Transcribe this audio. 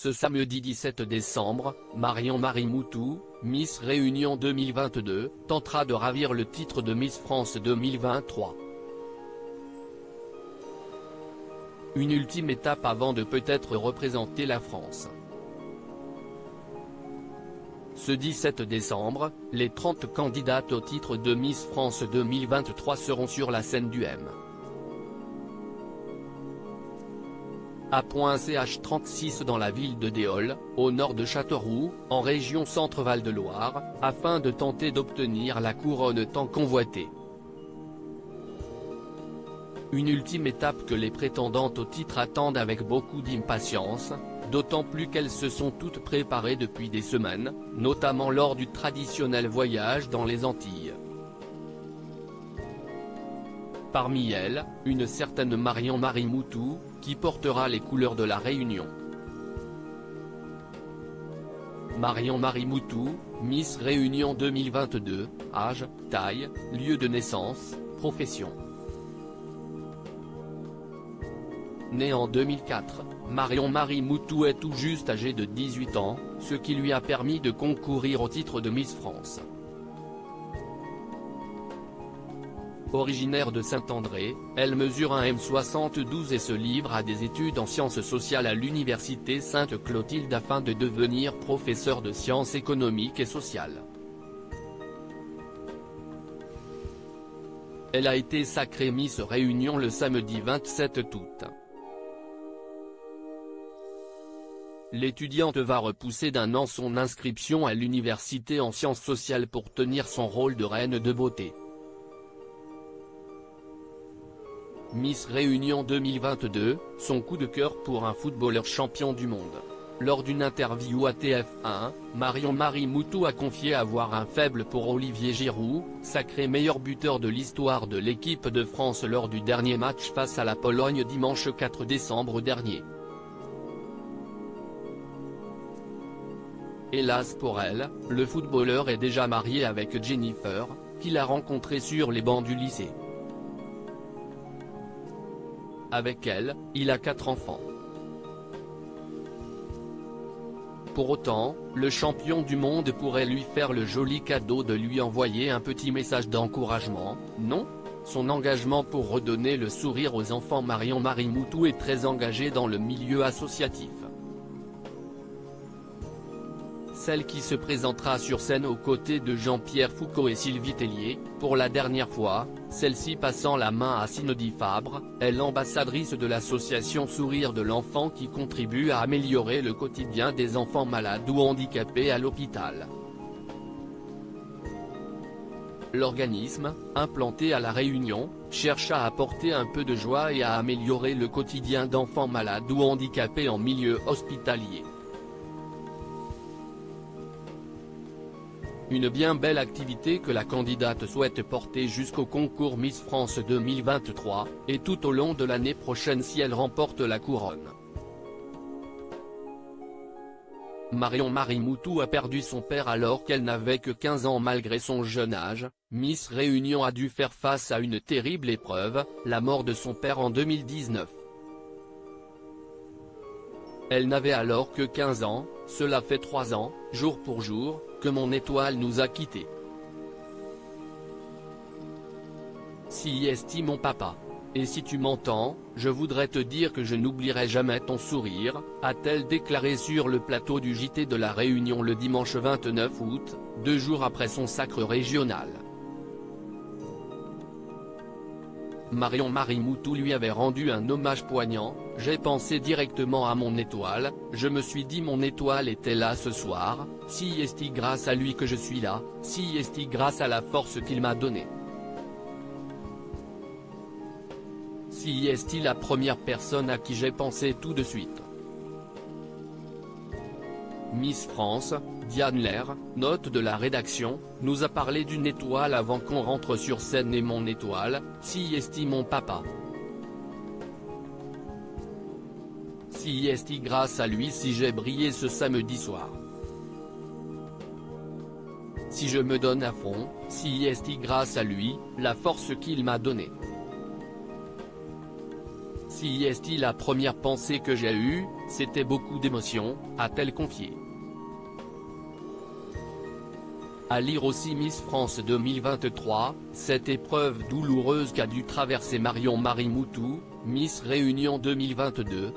Ce samedi 17 décembre, Marion-Marie Moutou, Miss Réunion 2022, tentera de ravir le titre de Miss France 2023. Une ultime étape avant de peut-être représenter la France. Ce 17 décembre, les 30 candidates au titre de Miss France 2023 seront sur la scène du M. A.ch36 dans la ville de Déol, au nord de Châteauroux, en région Centre-Val de Loire, afin de tenter d'obtenir la couronne tant convoitée. Une ultime étape que les prétendantes au titre attendent avec beaucoup d'impatience, d'autant plus qu'elles se sont toutes préparées depuis des semaines, notamment lors du traditionnel voyage dans les Antilles. Parmi elles, une certaine Marion-Marie Moutou, qui portera les couleurs de la Réunion. Marion-Marie Moutou, Miss Réunion 2022, âge, taille, lieu de naissance, profession. Née en 2004, Marion-Marie Moutou est tout juste âgée de 18 ans, ce qui lui a permis de concourir au titre de Miss France. Originaire de Saint-André, elle mesure 1m72 et se livre à des études en sciences sociales à l'université Sainte-Clotilde afin de devenir professeure de sciences économiques et sociales. Elle a été sacrée Miss Réunion le samedi 27 août. L'étudiante va repousser d'1 an son inscription à l'université en sciences sociales pour tenir son rôle de reine de beauté. Miss Réunion 2022, son coup de cœur pour un footballeur champion du monde. Lors d'une interview à TF1, Marion-Marie Moutou a confié avoir un faible pour Olivier Giroud, sacré meilleur buteur de l'histoire de l'équipe de France lors du dernier match face à la Pologne dimanche 4 décembre dernier. Hélas pour elle, le footballeur est déjà marié avec Jennifer, qu'il a rencontrée sur les bancs du lycée. Avec elle, il a 4 enfants. Pour autant, le champion du monde pourrait lui faire le joli cadeau de lui envoyer un petit message d'encouragement, non ? Son engagement pour redonner le sourire aux enfants. Marion-Marie Moutou est très engagée dans le milieu associatif. Celle qui se présentera sur scène aux côtés de Jean-Pierre Foucault et Sylvie Tellier, pour la dernière fois, celle-ci passant la main à Cindy Fabre, est l'ambassadrice de l'association Sourire de l'enfant qui contribue à améliorer le quotidien des enfants malades ou handicapés à l'hôpital. L'organisme, implanté à La Réunion, cherche à apporter un peu de joie et à améliorer le quotidien d'enfants malades ou handicapés en milieu hospitalier. Une bien belle activité que la candidate souhaite porter jusqu'au concours Miss France 2023, et tout au long de l'année prochaine si elle remporte la couronne. Marion-Marie Moutou a perdu son père alors qu'elle n'avait que 15 ans malgré son jeune âge. Miss Réunion a dû faire face à une terrible épreuve, la mort de son père en 2019. Elle n'avait alors que 15 ans, cela fait 3 ans, jour pour jour, que mon étoile nous a quittés. Si est mon papa. Et si tu m'entends, je voudrais te dire que je n'oublierai jamais ton sourire, a-t-elle déclaré sur le plateau du JT de La Réunion le dimanche 29 août, 2 jours après son sacre régional. Marion-Marie Moutou lui avait rendu un hommage poignant. J'ai pensé directement à mon étoile, je me suis dit mon étoile était là ce soir, si est grâce à lui que je suis là, si est grâce à la force qu'il m'a donnée. Si est la première personne à qui j'ai pensé tout de suite. Miss France, Diane Lair, note de la rédaction, nous a parlé d'une étoile avant qu'on rentre sur scène et mon étoile, si est mon papa. Si est grâce à lui si j'ai brillé ce samedi soir. Si je me donne à fond, si est grâce à lui, la force qu'il m'a donnée. Si est la première pensée que j'ai eue, c'était beaucoup d'émotions, a-t-elle confié. À lire aussi Miss France 2023, cette épreuve douloureuse qu'a dû traverser Marion Marie Moutou, Miss Réunion 2022,